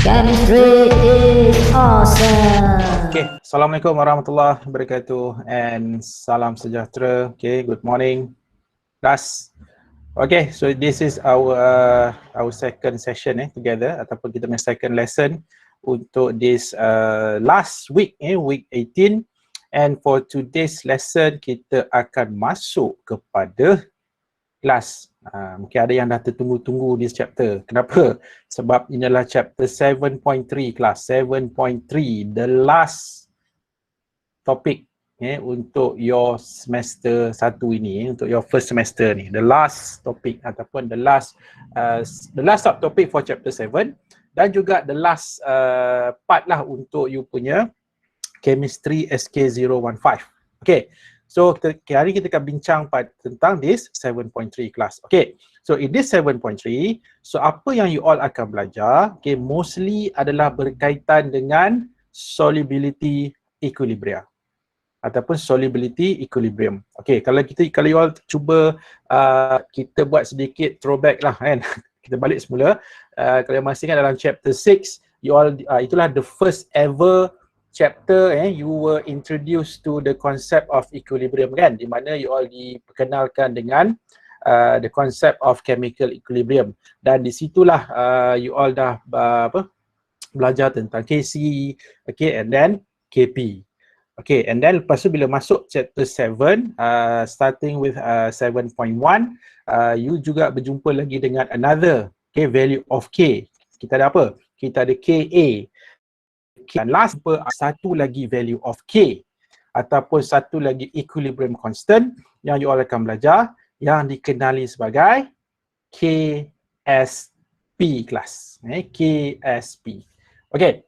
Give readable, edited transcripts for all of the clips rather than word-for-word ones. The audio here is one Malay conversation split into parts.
Chemistry is awesome. Okay, Assalamualaikum warahmatullahi wabarakatuh and salam sejahtera. Okay, good morning class. Okay, so this is our second session together ataupun kita punya second lesson untuk this last week week 18, and for today's lesson kita akan masuk kepada kelas. Mungkin ada yang dah tertunggu-tunggu this chapter. Kenapa? Sebab ini adalah chapter 7.3 kelas. 7.3, the last topic untuk your semester 1 ini, untuk your first semester ni. The last topic ataupun the last subtopic for chapter 7 dan juga the last part lah untuk you punya chemistry SK015. Okay. So hari kita akan bincang tentang this 7.3 class. Okay, so in this 7.3, so apa yang you all akan belajar, okay, mostly adalah berkaitan dengan solubility equilibria ataupun solubility equilibrium. Okay, kalau you all cuba kita buat sedikit throwback lah kan. Kita balik semula. Kalau yang masih ingat dalam chapter 6, you all itulah the first ever chapter you were introduced to the concept of equilibrium kan, di mana you all diperkenalkan dengan the concept of chemical equilibrium, dan di situlah you all dah belajar tentang Kc, okay, and then Kp. Okay, and then lepas tu bila masuk chapter 7, starting with 7.1, you juga berjumpa lagi dengan another value of K. Kita ada apa? Kita ada Ka. Dan last satu lagi value of K ataupun satu lagi equilibrium constant yang you all akan belajar yang dikenali sebagai KSP class. KSP. Okay.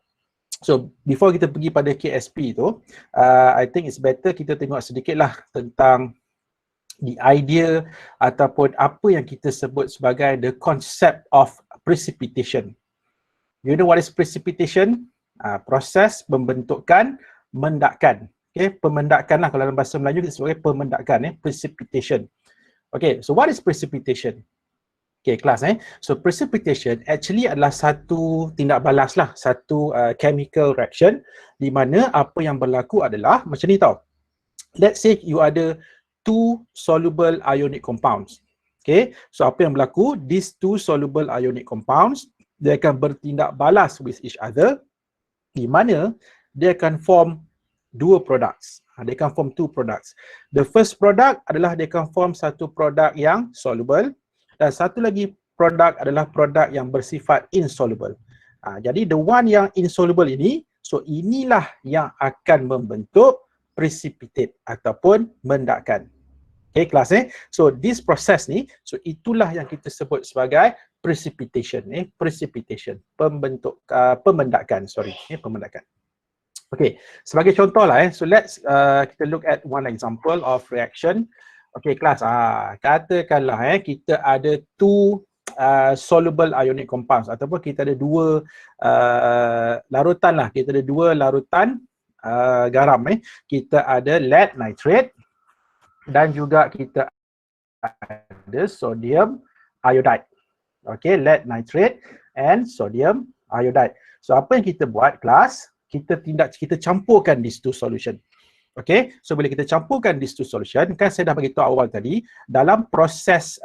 So before kita pergi pada KSP tu, I think it's better kita tengok sedikit lah tentang the idea ataupun apa yang kita sebut sebagai the concept of precipitation. You know what is precipitation? Proses pembentukan mendakan. Okay, pemendakan lah kalau dalam bahasa Melayu kita sebagai pemendakan, precipitation. Okay, so what is precipitation? Okay, kelas so precipitation actually adalah satu tindak balas lah, satu chemical reaction di mana apa yang berlaku adalah macam ni tau. Let's say you ada two soluble ionic compounds. Okay, so apa yang berlaku, these two soluble ionic compounds, dia akan bertindak balas with each other, di mana dia akan form dua products. Dia akan form two products. The first product adalah dia akan form satu produk yang soluble, dan satu lagi produk adalah produk yang bersifat insoluble. Jadi the one yang insoluble ini, so inilah yang akan membentuk precipitate ataupun mendakan. Okay, kelas so this process ni, so itulah yang kita sebut sebagai precipitation, precipitation, pemendakan. Okay, sebagai contoh lah so let's kita look at one example of reaction. Okay, kelas katakanlah kita ada two soluble ionic compounds ataupun kita ada dua larutan lah, kita ada dua larutan garam kita ada lead nitrate dan juga kita ada sodium iodide. Okay, lead nitrate and sodium iodide. So apa yang kita buat kelas, kita campurkan these two solution. Okay, so bila kita campurkan these two solution, kan saya dah bagi tahu awal tadi, dalam proses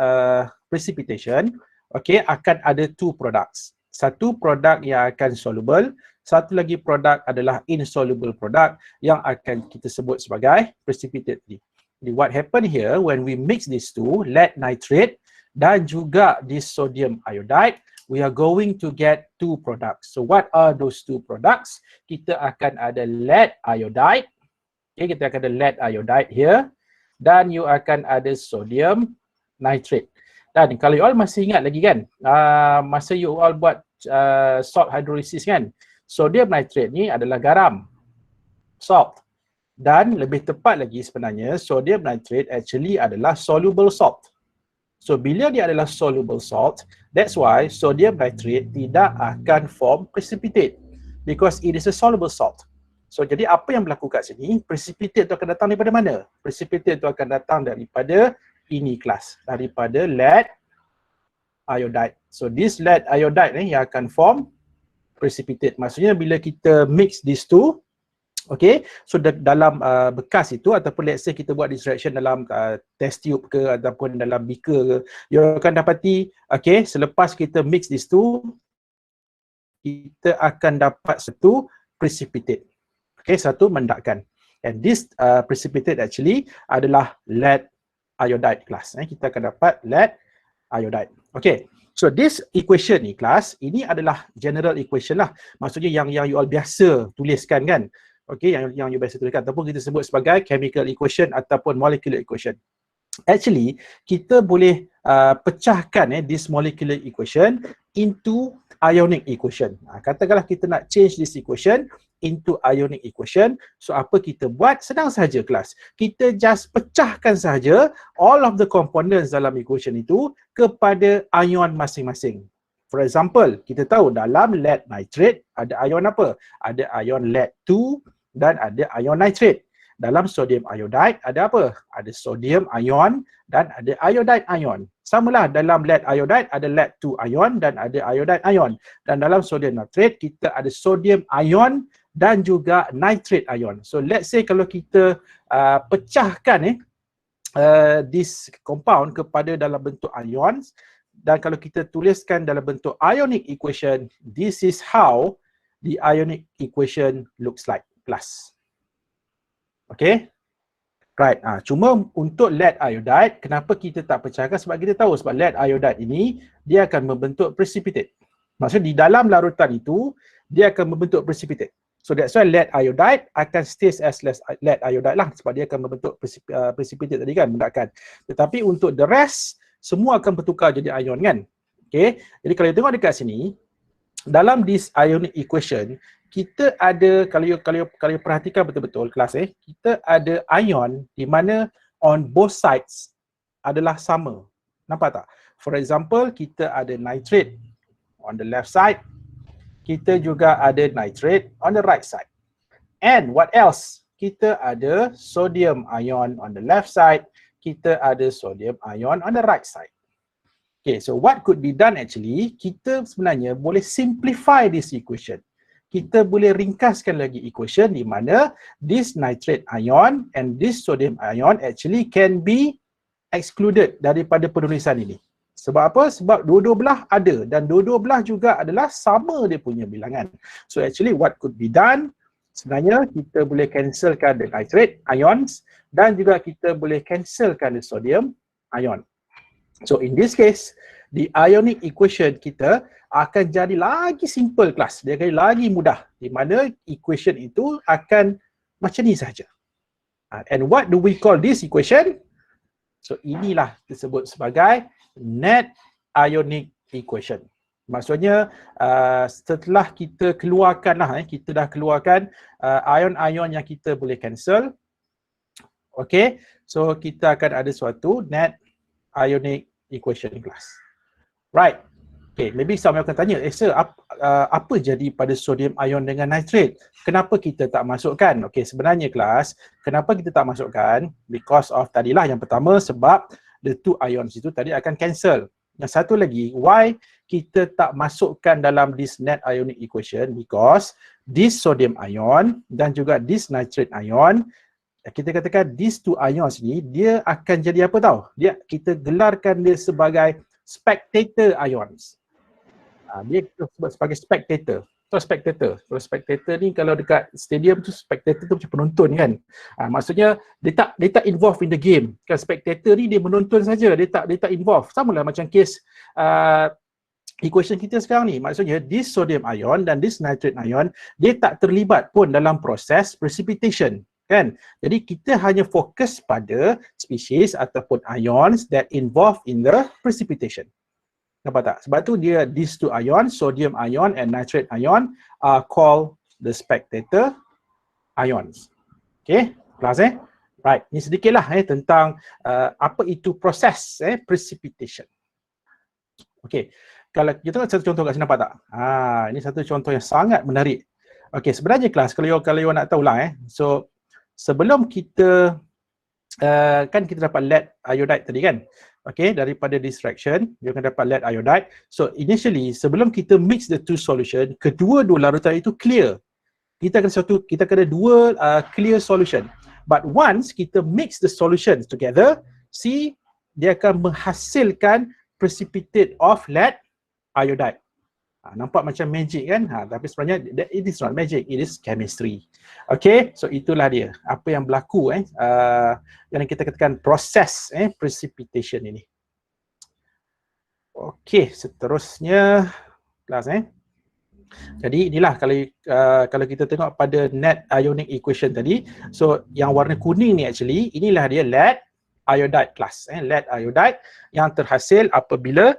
precipitation, okay, akan ada two products. Satu produk yang akan soluble, satu lagi produk adalah insoluble product yang akan kita sebut sebagai precipitate. What happen here when we mix these two, lead nitrate dan juga this sodium iodide, we are going to get two products. So what are those two products? Kita akan ada lead iodide. Okay, kita akan ada lead iodide here, dan you akan ada sodium nitrate. Dan kalau you all masih ingat lagi kan, masa you all buat salt hydrolysis kan, sodium nitrate ni adalah garam, salt. Dan lebih tepat lagi sebenarnya, sodium nitrate actually adalah soluble salt. So bila dia adalah soluble salt, that's why sodium nitrate tidak akan form precipitate because it is a soluble salt. So jadi apa yang berlaku kat sini, precipitate itu akan datang daripada mana? Precipitate itu akan datang daripada ini kelas, daripada lead iodide. So this lead iodide ni yang akan form precipitate. Maksudnya bila kita mix these two, okay, so dalam bekas itu ataupun let's say kita buat this reaction dalam test tube ke ataupun dalam beaker ke, you akan dapati, okay, selepas kita mix these two, kita akan dapat satu precipitate. Okay, satu mendakkan. And this precipitate actually adalah lead iodide class. Kita akan dapat lead iodide. Okay, so this equation ni class, ini adalah general equation lah. Maksudnya yang you all biasa tuliskan kan. Okay, yang you biasa tuliskan ataupun kita sebut sebagai chemical equation ataupun molecular equation. Actually, kita boleh pecahkan this molecular equation into ionic equation. Katakanlah kita nak change this equation into ionic equation. So apa kita buat? Senang saja kelas. Kita just pecahkan saja all of the components dalam equation itu kepada ion masing-masing. For example, kita tahu dalam lead nitrate ada ion apa? Ada ion lead 2 dan ada ion nitrate. Dalam sodium iodide ada apa? Ada sodium ion dan ada iodide ion. Samalah dalam lead iodide ada lead 2 ion dan ada iodide ion. Dan dalam sodium nitrate kita ada sodium ion dan juga nitrate ion. So let's say kalau kita pecahkan this compound kepada dalam bentuk ions, dan kalau kita tuliskan dalam bentuk ionic equation, this is how the ionic equation looks like, class. Okay, right. Cuma untuk lead iodide, kenapa kita tak pecahkan? Sebab kita tahu sebab lead iodide ini dia akan membentuk precipitate. Maksudnya di dalam larutan itu dia akan membentuk precipitate. So that's why lead iodide akan stays as lead iodide lah, sebab dia akan membentuk precipitate tadi kan, mendakkan. Tetapi untuk the rest semua akan bertukar jadi ion kan. Okay, jadi kalau you tengok dekat sini, dalam this ionic equation kita ada, kalau you perhatikan betul-betul kelas kita ada ion di mana on both sides adalah sama. Nampak tak? For example, kita ada nitrate on the left side, kita juga ada nitrate on the right side. And what else? Kita ada sodium ion on the left side, kita ada sodium ion on the right side. Okay, so what could be done actually, kita sebenarnya boleh simplify this equation. Kita boleh ringkaskan lagi equation di mana this nitrate ion and this sodium ion actually can be excluded daripada penulisan ini. Sebab apa? Sebab dua-dua belah ada dan dua-dua belah juga adalah sama dia punya bilangan. So actually what could be done, sebenarnya kita boleh cancelkan the nitrate ions dan juga kita boleh cancelkan the sodium ion. So in this case, the ionic equation kita akan jadi lagi simple kelas. Dia akan lagi mudah. Di mana equation itu akan macam ni saja. And what do we call this equation? So inilah disebut sebagai net ionic equation. Maksudnya setelah kita keluarkan lah, kita dah keluarkan ion-ion yang kita boleh cancel. Okay, so kita akan ada suatu net ionic equation class. Right. Okay, maybe some akan tanya, sir, apa jadi pada sodium ion dengan nitrate? Kenapa kita tak masukkan? Okay, sebenarnya kelas, kenapa kita tak masukkan? Because of tadilah yang pertama, sebab the two ions itu tadi akan cancel. Yang satu lagi, why kita tak masukkan dalam this net ionic equation? Because this sodium ion dan juga this nitrate ion, kita katakan these two ions ni, dia akan jadi apa tau? Kita gelarkan dia sebagai spectator ions. Dia sebut sebagai spectator. So spectator. Kalau spectator ni kalau dekat stadium tu, spectator tu macam penonton kan. Maksudnya dia tak involved in the game. Kan spectator ni dia menonton saja, dia tak involved. Samalah macam case equation kita sekarang ni. Maksudnya this sodium ion dan this nitrate ion dia tak terlibat pun dalam proses precipitation. Kan? Jadi kita hanya fokus pada species ataupun ions that involved in the precipitation. Nampak tak? Sebab tu dia these two ions, sodium ion and nitrate ion are called the spectator ions. Okay, kelas Right, ni sedikitlah tentang apa itu proses precipitation. Okay, kalau kita tengok satu contoh kat sini, nampak tak? Ini satu contoh yang sangat menarik. Okay, sebenarnya kelas, kalau you nak tahulah so sebelum kita kan kita dapat lead iodide tadi kan. okay, daripada this reaction, you akan dapat lead iodide. So initially, sebelum kita mix the two solution, kedua-dua larutan itu clear. Kita kena dua clear solution. But once kita mix the solutions together, see, dia akan menghasilkan precipitate of lead iodide. Nampak macam magic kan? Tapi sebenarnya it is not magic, it is chemistry. Okay, so itulah dia. Apa yang berlaku yang kita katakan proses precipitation ini. Okay, seterusnya kelas Jadi inilah kalau kita tengok pada net ionic equation tadi. So yang warna kuning ni actually inilah dia lead iodide class. Lead iodide yang terhasil apabila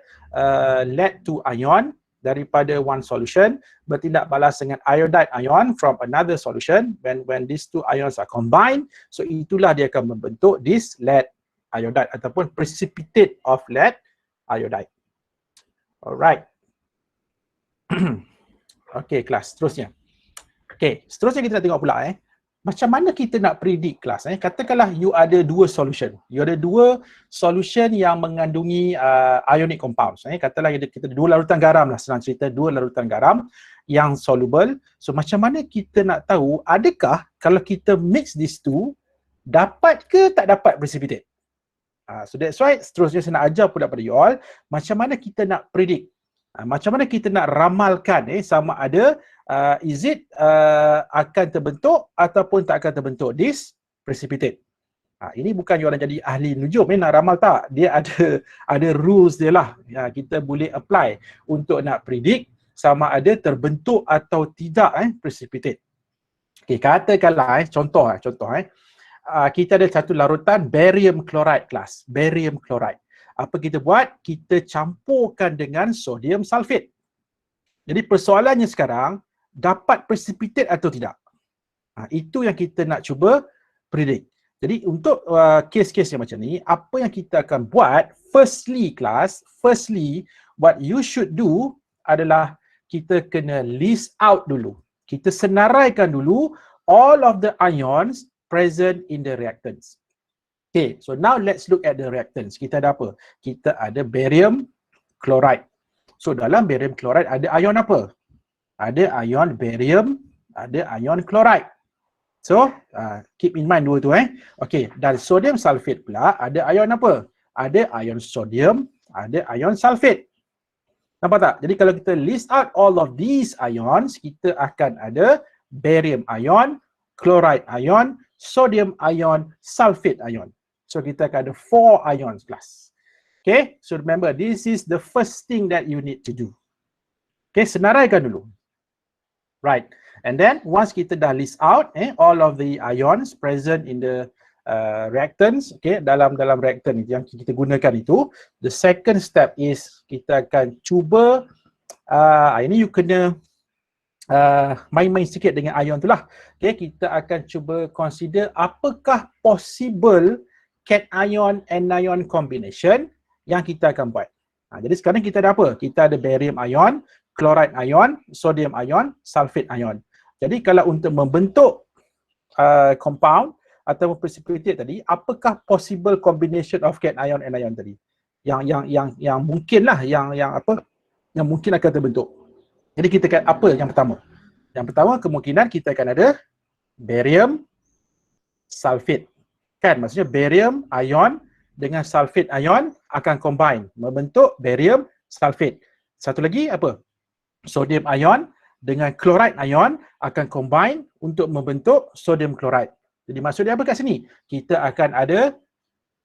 lead to ion daripada one solution bertindak balas dengan iodide ion from another solution. When these two ions are combined, so itulah dia akan membentuk this lead iodide ataupun precipitate of lead iodide. Alright. Okay, kelas seterusnya. Okay, seterusnya kita nak tengok pula macam mana kita nak predict kelas. Katakanlah you ada dua solution. You ada dua solution yang mengandungi ionic compounds. Katakanlah kita ada dua larutan garam lah, senang cerita, dua larutan garam yang soluble. So macam mana kita nak tahu adakah kalau kita mix these two, dapat ke tak dapat precipitate? So that's why seterusnya saya nak ajar pula pada you all, macam mana kita nak predict. Macam mana kita nak ramalkan sama ada is it akan terbentuk ataupun tak akan terbentuk this precipitate. Ini bukan you orang jadi ahli nujum nak ramal tak. Dia ada rules dia lah yang kita boleh apply untuk nak predict sama ada terbentuk atau tidak precipitate. Okay, katakanlah contoh kita ada satu larutan barium chloride kelas, barium chloride. Apa kita buat? Kita campurkan dengan sodium sulfate. Jadi persoalannya sekarang, dapat precipitate atau tidak? Itu yang kita nak cuba predict. Jadi untuk kes-kes yang macam ni, apa yang kita akan buat, firstly, what you should do adalah kita kena list out dulu. Kita senaraikan dulu all of the ions present in the reactants. Okay, so now let's look at the reactants. Kita ada apa? Kita ada barium chloride. So dalam barium chloride ada ion apa? Ada ion barium, ada ion chloride. So keep in mind dua tu Okay, dan sodium sulfate pula ada ion apa? Ada ion sodium, ada ion sulfate. Nampak tak? Jadi kalau kita list out all of these ions, kita akan ada barium ion, chloride ion, sodium ion, sulfate ion. So kita akan ada 4 ions class. Okay, so remember this is the first thing that you need to do. Okay, senaraikan dulu. Right, and then once kita dah list out all of the ions present in the reactants, okay, dalam reactant yang kita gunakan itu, the second step is kita akan cuba ini you kena main-main sikit dengan ion tu lah. Okay, kita akan cuba consider apakah possible cation anion combination yang kita akan buat. Jadi sekarang kita ada apa? Kita ada barium ion, chloride ion, sodium ion, sulfate ion. Jadi kalau untuk membentuk compound atau precipitate tadi, apakah possible combination of cation anion tadi? Yang mungkin lah, yang mungkin akan terbentuk. Jadi kita akan apa yang pertama? Yang pertama kemungkinan kita akan ada barium sulfate. Kan, maksudnya barium ion dengan sulfate ion akan combine membentuk barium sulfate. Satu lagi apa? Sodium ion dengan chloride ion akan combine untuk membentuk sodium chloride. Jadi maksudnya apa kat sini? Kita akan ada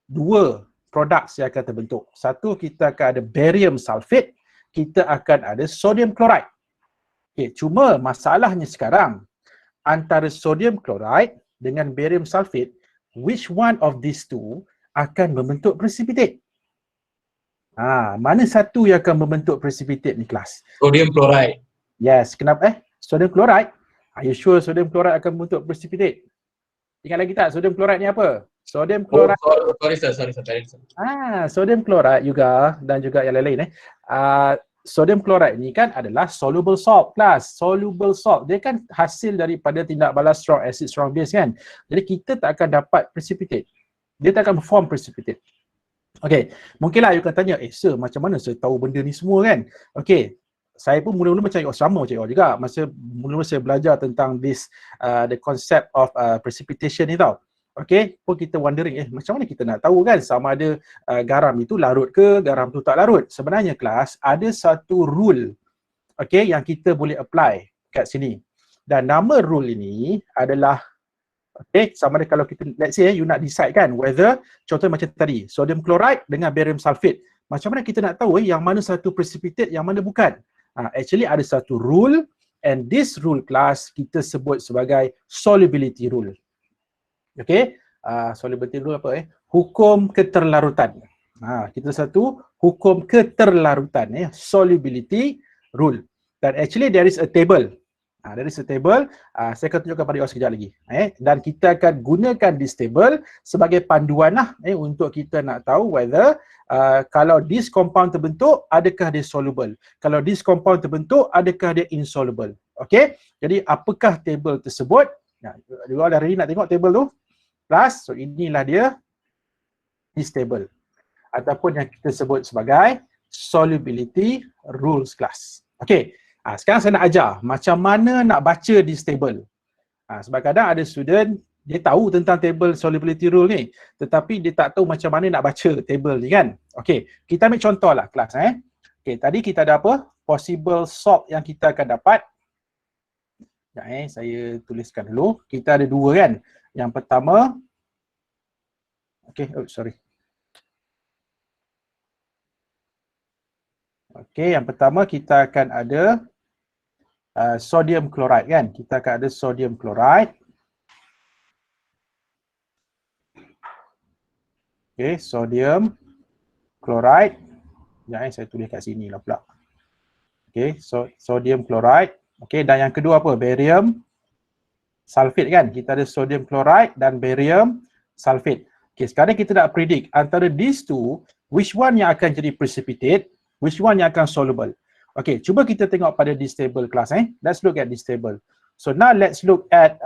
dua produk yang akan terbentuk. Satu, kita akan ada barium sulfate, kita akan ada sodium chloride. Okay, cuma masalahnya sekarang antara sodium chloride dengan barium sulfate, which one of these two akan membentuk precipitate? Mana satu yang akan membentuk precipitate ni kelas? Sodium chloride. Yes, kenapa? Sodium chloride? Are you sure sodium chloride akan membentuk precipitate? Ingat lagi tak sodium chloride ni apa? Sodium chloride. Sorry. Sodium chloride juga dan juga yang lain-lain sodium chloride ni kan adalah soluble salt kelas. Soluble salt, dia kan hasil daripada tindak balas strong acid strong base kan. Jadi kita tak akan dapat precipitate. Dia tak akan form precipitate. Okay, mungkinlah you akan tanya, sir, macam mana saya tahu benda ni semua kan? Okay, saya pun mula-mula macam sama macam juga. Masa mula-mula saya belajar tentang the concept of precipitation ni tau. Okay, pun kita wondering, macam mana kita nak tahu kan sama ada garam itu larut ke, garam tu tak larut. Sebenarnya kelas, ada satu rule, okay, yang kita boleh apply kat sini. Dan nama rule ini adalah, okay, sama ada kalau kita, let's say you nak decide kan whether, contoh macam tadi, sodium chloride dengan barium sulfate. Macam mana kita nak tahu yang mana satu precipitate, yang mana bukan? Actually ada satu rule, and this rule class kita sebut sebagai solubility rule. Okay, solubility rule apa hukum keterlarutan. Kita satu hukum keterlarutan, solubility rule. Dan actually there is a table. There is a table, saya akan tunjukkan pada you sekejap lagi. Dan kita akan gunakan this table sebagai panduan lah untuk kita nak tahu whether kalau this compound terbentuk, adakah dia soluble. Kalau this compound terbentuk, adakah dia insoluble. Okay, jadi apakah table tersebut? You all dah ready nak tengok table tu? Plus, so inilah dia, this table. Ataupun yang kita sebut sebagai solubility rules class. Okay. Sekarang saya nak ajar macam mana nak baca this table. Sebab kadang ada student, dia tahu tentang table solubility rule ni, tetapi dia tak tahu macam mana nak baca table ni kan. Okay, kita ambil contoh lah kelas. Okay, tadi kita ada apa? Possible salt yang kita akan dapat. Saya tuliskan dulu. Kita ada dua kan. Yang pertama, okay, sorry. Okay, yang pertama kita akan ada sodium chloride kan. Kita akan ada sodium chloride. Okay, sodium chloride. Saya tulis kat sini lah pula. Okay, sodium chloride. Okay, dan yang kedua apa? Barium sulfate kan. Kita ada sodium chloride dan barium sulfate. Okay, sekarang kita nak predict antara these two, which one yang akan jadi precipitate, which one yang akan soluble. Okay, cuba kita tengok pada this table class. Let's look at this table. So now let's look at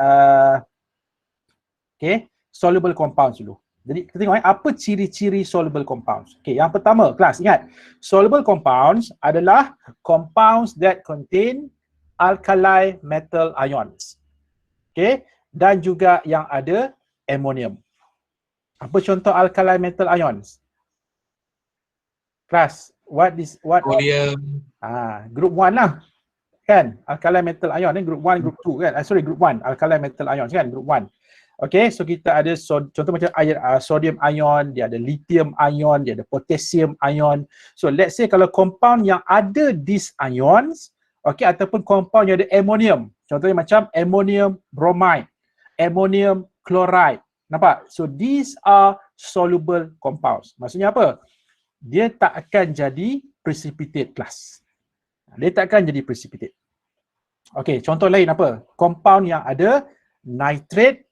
okay, soluble compounds dulu. Jadi kita tengok apa ciri-ciri soluble compounds. Okay, yang pertama kelas, ingat, soluble compounds adalah compounds that contain alkali metal ions. Okay, dan juga yang ada ammonium. Apa contoh alkali metal ions? Kelas, what Sodium. Group 1 lah. Kan? Alkali metal ion ni group 1, group 2 kan? Sorry, group 1. Alkali metal ions kan? Group 1. Okay, so kita ada contoh macam sodium ion, dia ada lithium ion, dia ada potassium ion. So let's say kalau compound yang ada these ions, okay, ataupun compound yang ada ammonium. Contohnya macam ammonium bromide, ammonium chloride. Nampak? So these are soluble compounds. Maksudnya apa? Dia tak akan jadi precipitate class. Dia tak akan jadi precipitate. Okey, contoh lain apa? Compound yang ada nitrate,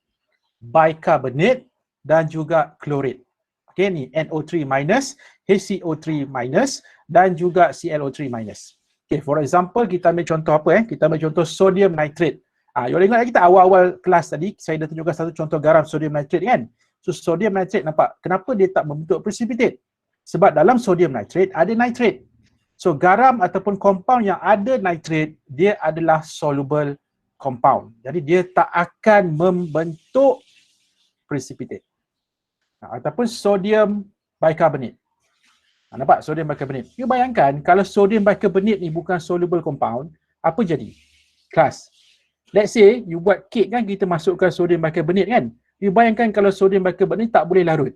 bicarbonate dan juga chlorate. Okey, ni NO3 minus, HCO3 minus dan juga ClO3 minus. Okey, for example kita ambil contoh apa Kita ambil contoh sodium nitrate. You ingat kita awal-awal kelas tadi saya dah tunjukkan satu contoh garam sodium nitrate kan? So sodium nitrate nampak kenapa dia tak membentuk precipitate? Sebab dalam sodium nitrate ada nitrate. So garam ataupun compound yang ada nitrate, dia adalah soluble compound. Jadi dia tak akan membentuk precipitate. Ataupun sodium bicarbonate. Nampak sodium bicarbonate. You bayangkan kalau sodium bicarbonate ni bukan soluble compound, apa jadi? Kelas. Let's say you buat kek kan, kita masukkan sodium bicarbonate kan. You bayangkan kalau sodium bicarbonate tak boleh larut.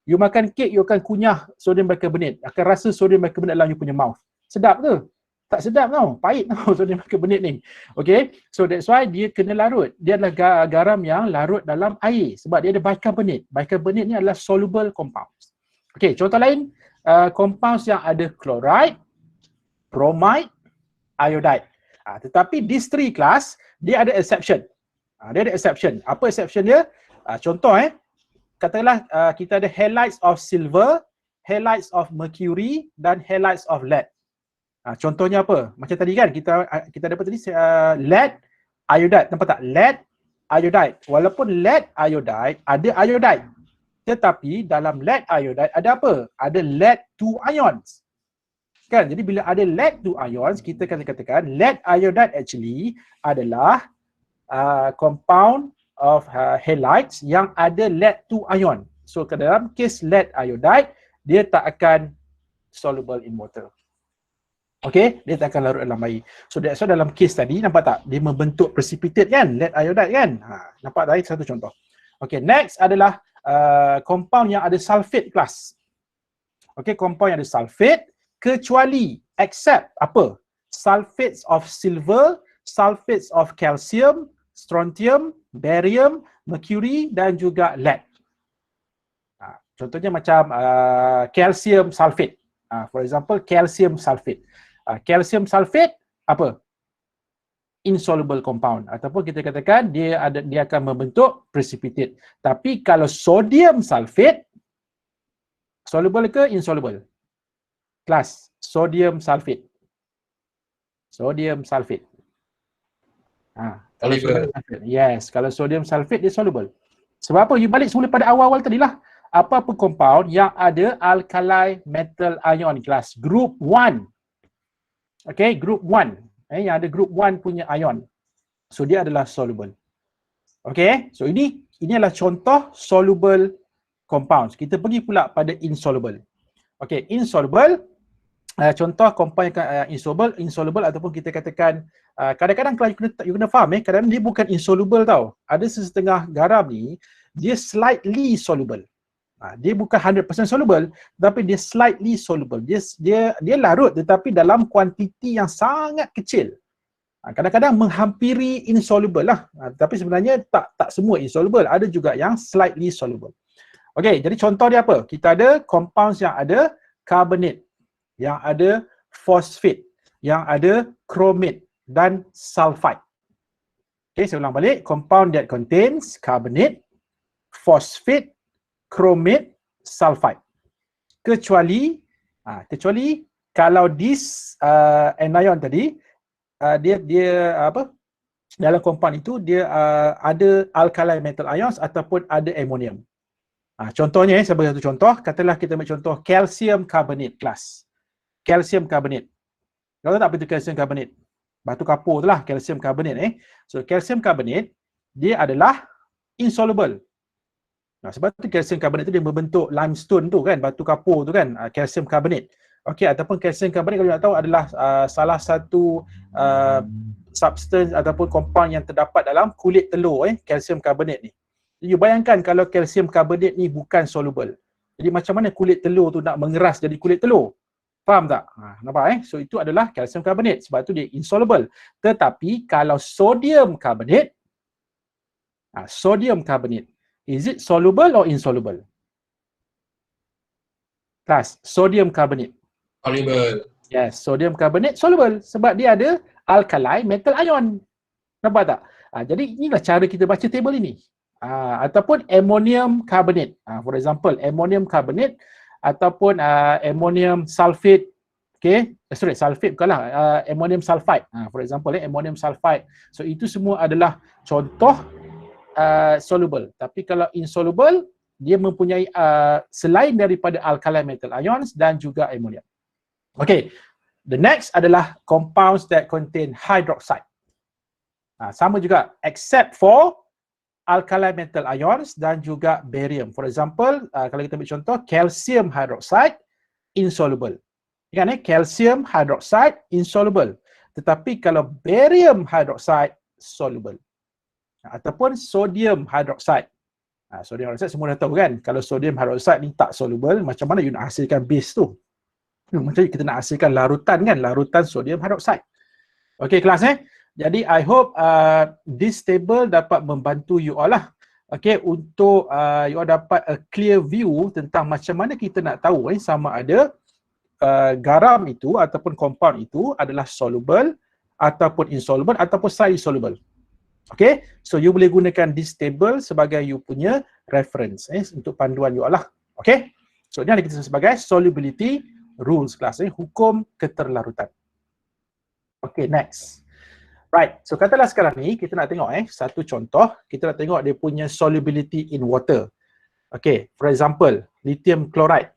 You makan kek, you akan kunyah sodium bicarbonate. Akan rasa sodium bicarbonate dalam you punya mouth. Sedap ke? Tak sedap tau. Pahit tau sodium bicarbonate ni. Okay. So that's why dia kena larut. Dia adalah garam yang larut dalam air. Sebab dia ada bicarbonate. Bicarbonate ni adalah soluble compounds. Okay. Contoh lain. Compounds yang ada chloride, bromide, iodide. Tetapi these three class, dia ada exception. Dia ada exception. Apa exception dia? Contoh katakanlah kita ada halides of silver, halides of mercury dan halides of lead. Contohnya apa? Macam tadi kan kita dapat tadi lead, iodide. Nampak tak? Lead, iodide. Walaupun lead, iodide ada iodide. Tetapi dalam lead iodide ada apa? Ada lead-2 ions. Kan? Jadi bila ada lead-2 ions, kita katakan lead iodide actually adalah compound of halides yang ada lead-2 ion. So ke dalam case lead iodide, dia tak akan soluble in water. Okay, dia tak akan larut dalam air. So that's why dalam case tadi, nampak tak? Dia membentuk precipitate kan? Lead iodide kan? Nampak tak? Satu contoh. Okay, next adalah compound yang ada sulfate kelas. Okay, compound yang ada sulfate kecuali except apa? Sulfates of silver, sulfates of calcium, strontium, barium, mercury dan juga lead. Contohnya macam calcium sulfate. For example, calcium sulfate. Calcium sulfate apa? Insoluble compound ataupun kita katakan dia akan membentuk precipitate. Tapi kalau sodium sulfate soluble ke insoluble? Kelas sodium sulfate. Sodium sulfate. Kalau sodium sulfate. Yes, kalau sodium sulfate dia soluble. Sebab apa? You balik semula pada awal-awal tadi lah. Apa-apa compound yang ada alkali metal ion kelas group 1. Okay, group 1. Yang ada group 1 punya ion. So dia adalah soluble. Okay, so ini adalah contoh soluble compounds. Kita pergi pula pada insoluble. Okay, insoluble, contoh compound yang insoluble ataupun kita katakan kadang-kadang kalau you kena faham kadang-kadang dia bukan insoluble tau. Ada sesetengah garam ni, dia slightly soluble. Dia bukan 100% soluble, tapi dia slightly soluble. Dia larut tetapi dalam kuantiti yang sangat kecil. Kadang-kadang menghampiri insoluble lah. Tapi sebenarnya tak semua insoluble. Ada juga yang slightly soluble. Okey, jadi contoh dia apa? Kita ada compounds yang ada carbonate, yang ada phosphate, yang ada chromate dan sulfide. Okey, saya ulang balik. Compound that contains carbonate, phosphate, chromate, sulfide. Kecuali kalau this anion tadi dia apa? Dalam compound itu dia ada alkali metal ions ataupun ada ammonium. Contohnya sebagai satu contoh, katalah kita ambil contoh calcium carbonate kelas. Calcium carbonate. Kau tahu tak apa itu calcium carbonate? Batu kapur tu lah calcium carbonate So calcium carbonate dia adalah insoluble. Sebab tu calcium carbonate tu dia membentuk limestone tu kan, batu kapur tu kan, calcium carbonate. Okey, ataupun calcium carbonate kalau nak tahu adalah salah satu substance ataupun compound yang terdapat dalam kulit telur calcium carbonate ni. Jadi bayangkan kalau calcium carbonate ni bukan soluble. Jadi macam mana kulit telur tu nak mengeras jadi kulit telur? Faham tak? Nampak So itu adalah calcium carbonate. Sebab tu dia insoluble. Tetapi kalau sodium carbonate, is it soluble or insoluble? Kelas, sodium carbonate. Soluble. Yes, sodium carbonate soluble sebab dia ada alkali metal ion. Nampak tak? Jadi inilah cara kita baca table ini. Ataupun ammonium carbonate. For example, ammonium carbonate ataupun ammonium sulfate. Okay, sulfate bukanlah, ammonium sulfide. For example, ammonium sulfide. So itu semua adalah contoh soluble. Tapi kalau insoluble, dia mempunyai selain daripada alkali metal ions dan juga ammonium. Okay, the next adalah compounds that contain hydroxide. Sama juga, except for alkali metal ions dan juga barium. For example, kalau kita ambil contoh, calcium hydroxide, insoluble. Ingat calcium hydroxide, insoluble. Tetapi kalau barium hydroxide, soluble. Ataupun sodium hydroxide. Sodium hydroxide semua dah tahu kan, kalau sodium hydroxide ni tak soluble, macam mana you nak hasilkan base tu? Macam kita nak hasilkan larutan kan, larutan sodium hydroxide. Okay kelas Jadi I hope this table dapat membantu you all lah. Okay, untuk you all dapat a clear view tentang macam mana kita nak tahu sama ada garam itu ataupun compound itu adalah soluble ataupun insoluble ataupun slightly soluble. Okay, so you boleh gunakan this table sebagai you punya reference untuk panduan you all lah. Okay, so ini ada kita sebagai solubility rules kelas hukum keterlarutan. Okay, next. Right, so katalah sekarang ni kita nak tengok satu contoh, kita nak tengok dia punya solubility in water. Okay, for example, lithium chloride.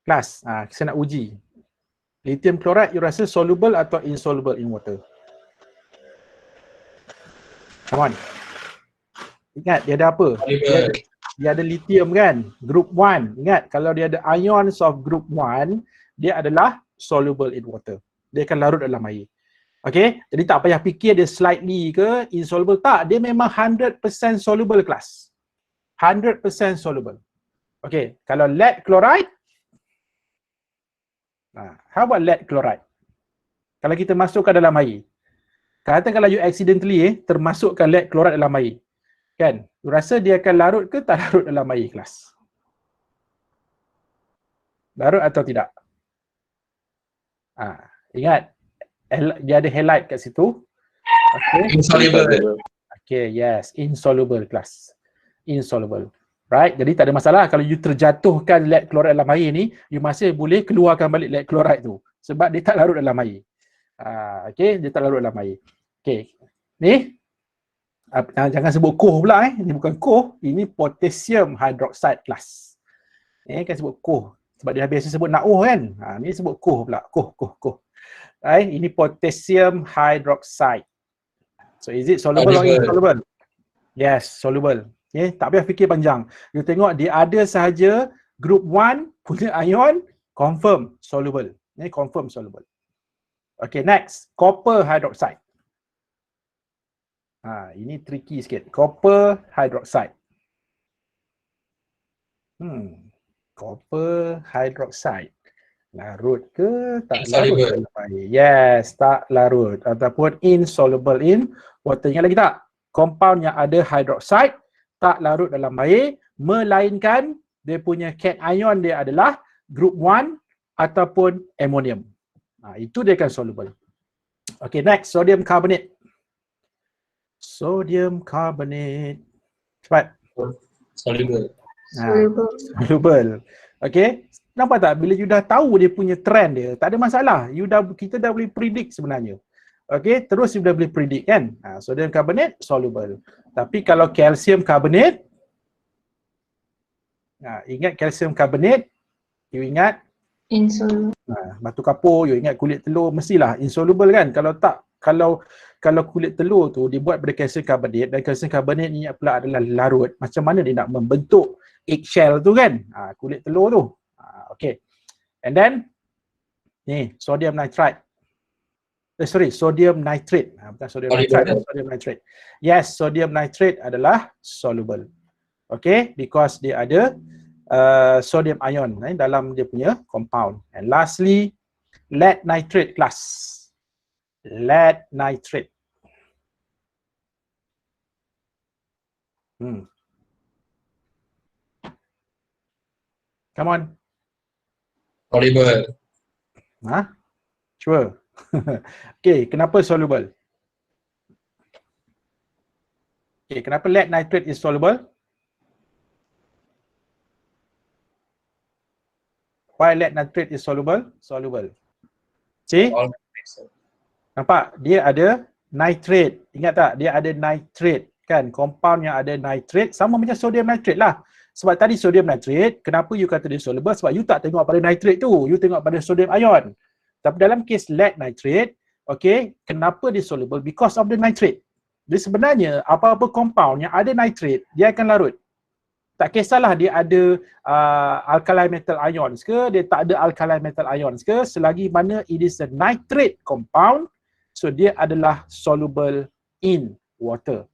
Kelas, saya nak uji. Lithium chloride you rasa soluble atau insoluble in water? Come on. Ingat dia ada apa? Dia ada lithium kan? Group 1. Ingat kalau dia ada ions of group 1, dia adalah soluble in water. Dia akan larut dalam air. Okay, jadi tak payah fikir dia slightly ke insoluble, tak. Dia memang 100% soluble kelas. 100% soluble. Okay, kalau lead chloride, how about lead chloride? Kalau kita masukkan dalam air, kata kalau you accidentally termasukkan lead chloride dalam air, kan? You rasa dia akan larut ke tak larut dalam air kelas? Larut atau tidak? Ingat, dia ada halide kat situ. Okay. Insoluble. Okay, yes, insoluble kelas. Insoluble. Right, jadi tak ada masalah kalau you terjatuhkan lead chloride dalam air ni, you masih boleh keluarkan balik lead chloride tu sebab dia tak larut dalam air. Okay, dia tak larut dalam air. Okay, ni jangan sebut koh pula ini bukan koh, ini potassium hydroxide kelas. Kan sebut koh sebab dia biasa sebut NaOH kan. Ni sebut koh pula, koh. Right, ini potassium hydroxide. So is it soluble or insoluble? Yes, soluble. Okay, tak payah fikir panjang. You tengok dia ada sahaja group 1 punya ion, confirm soluble. Confirm soluble. Okay, next, copper hydroxide. Ini tricky sikit. Copper hydroxide. Copper hydroxide. Larut ke tak larut dalam air? Yes, tak larut ataupun insoluble in water. Ingat lagi tak? Compound yang ada hydroxide tak larut dalam air, melainkan dia punya cation dia adalah group 1 ataupun ammonium. Itu dia akan soluble. Okay, next, sodium carbonate. Sodium carbonate. Cepat. Soluble. Soluble. Okay. Nampak tak? Bila you dah tahu dia punya trend dia, tak ada masalah. Kita dah boleh predict sebenarnya. Okay, terus you dah boleh predict kan? Sodium carbonate, soluble. Tapi kalau calcium carbonate, ingat calcium carbonate, you ingat? Insoluble. Batu kapur, you ingat kulit telur, mestilah insoluble kan? Kalau tak, kalau kulit telur tu dibuat dari calcium carbonate, dan calcium carbonate ni pula adalah larut, macam mana dia nak membentuk eggshell tu kan? Kulit telur tu. Okay, and then ni sodium nitrite. Sodium nitrate. Bukan sodium nitrite, sodium nitrate. Yes, sodium nitrate adalah soluble. Okay, because dia ada sodium ion dalam dia punya compound. And lastly, lead nitrate class. Lead nitrate. Come on. Soluble. Sure. Okay, kenapa soluble? Okay, kenapa lead nitrate is soluble? Why lead nitrate is soluble? Soluble. See? Nampak? Dia ada nitrate. Ingat tak? Dia ada nitrate. Kan? Compound yang ada nitrate sama macam sodium nitrate lah. Sebab tadi sodium nitrate, kenapa you kata dia soluble? Sebab you tak tengok pada nitrate tu. You tengok pada sodium ion. Tapi dalam kes lead nitrate, okay, kenapa dia soluble? Because of the nitrate. Jadi sebenarnya apa-apa compound yang ada nitrate, dia akan larut. Tak kisahlah dia ada alkali metal ions ke, dia tak ada alkali metal ions ke, selagi mana it is a nitrate compound, so dia adalah soluble in water.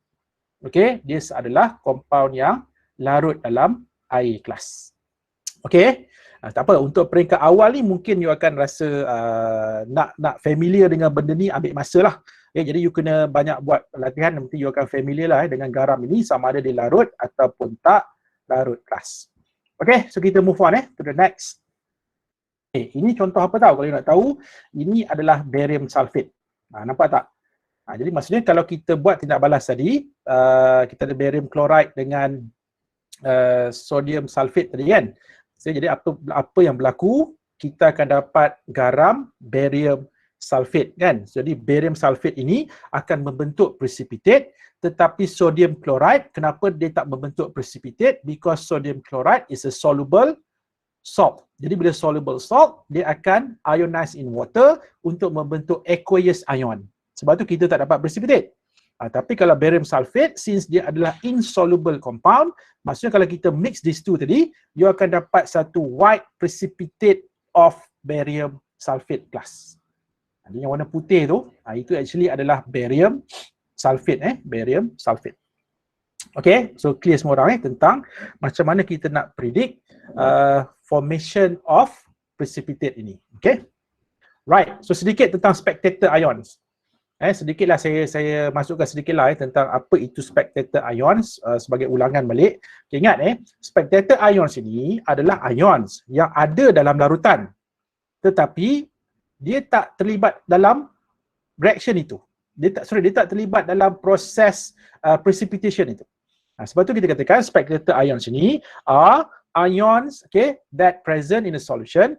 Okay, dia adalah compound yang larut dalam air kelas. Okay, tak apa, untuk peringkat awal ni mungkin you akan rasa nak familiar dengan benda ni, ambil masa lah. Okay, jadi you kena banyak buat latihan, nanti you akan familiar lah dengan garam ini sama ada dia larut ataupun tak larut kelas. Okay, so kita move on to the next. Okay, ini contoh apa tahu? Kalau you nak tahu, ini adalah barium sulfate. Nampak tak? Jadi maksudnya kalau kita buat tindak balas tadi, kita ada barium chloride dengan sodium sulfate tadi kan. So, jadi apa yang berlaku, kita akan dapat garam barium sulfate kan. Jadi barium sulfate ini akan membentuk precipitate, tetapi sodium chloride, kenapa dia tak membentuk precipitate? Because sodium chloride is a soluble salt. Jadi bila soluble salt, dia akan ionize in water untuk membentuk aqueous ion. Sebab tu kita tak dapat precipitate. Tapi kalau barium sulfate, since dia adalah insoluble compound, maksudnya kalau kita mix these two tadi, you akan dapat satu white precipitate of barium sulfate plus. Jadi yang warna putih tu, itu actually adalah barium sulfate, barium sulfate. Okay, so clear semua orang tentang macam mana kita nak predict formation of precipitate ini. Okay, right. So sedikit tentang spectator ions. Sedikitlah saya masukkan sedikitlah tentang apa itu spectator ions sebagai ulangan balik. Okay, ingat spectator ions ini adalah ions yang ada dalam larutan, tetapi dia tak terlibat dalam reaction itu. Dia tak terlibat dalam proses precipitation itu. Sebab tu kita katakan spectator ions ini are ions, okay, that present in a solution,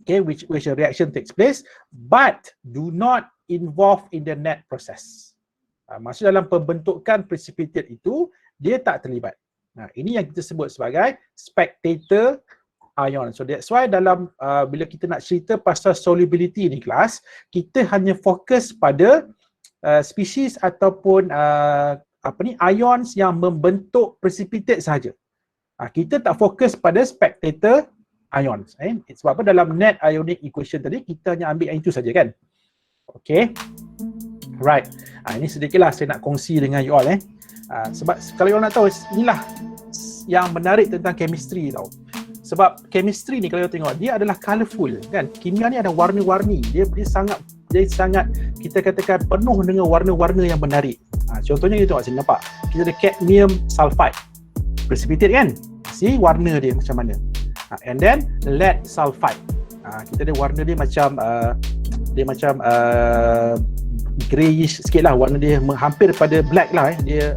okay, which a reaction takes place but do not involve in the net process. Maksud dalam pembentukan precipitate itu dia tak terlibat. Ini yang kita sebut sebagai spectator ion. So that's why dalam bila kita nak cerita pasal solubility ni kelas, kita hanya fokus pada spesies ataupun ions yang membentuk precipitate sahaja. Kita tak fokus pada spectator ions. Sebab apa dalam net ionic equation tadi kita hanya ambil yang itu saja kan. Okay. Right. Ini sedikitlah saya nak kongsi dengan you all sebab kalau you all nak tahu, inilah yang menarik tentang chemistry tau. Sebab chemistry ni kalau you tengok, dia adalah colourful kan. Kimia ni ada warna-warni. Dia sangat kita katakan penuh dengan warna-warna yang menarik. Contohnya you tengok sini, nampak? Kita ada cadmium sulfide. Precipitate kan? See warna dia macam mana. And then lead sulfide. Kita ada warna dia macam greyish sikit lah, warna dia hampir pada black lah. Dia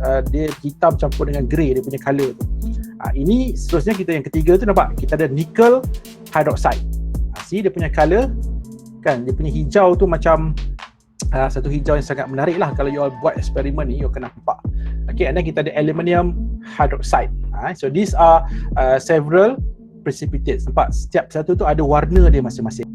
hitam campur dengan grey, dia punya colour tu. Ini seterusnya kita yang ketiga tu, nampak? Kita ada nickel hydroxide. See dia punya colour kan, dia punya hijau tu macam satu hijau yang sangat menarik lah. Kalau you all buat eksperimen ni, you akan nampak. Okay, and then kita ada aluminium hydroxide. So these are several precipitates. Nampak? Setiap satu tu ada warna dia masing-masing.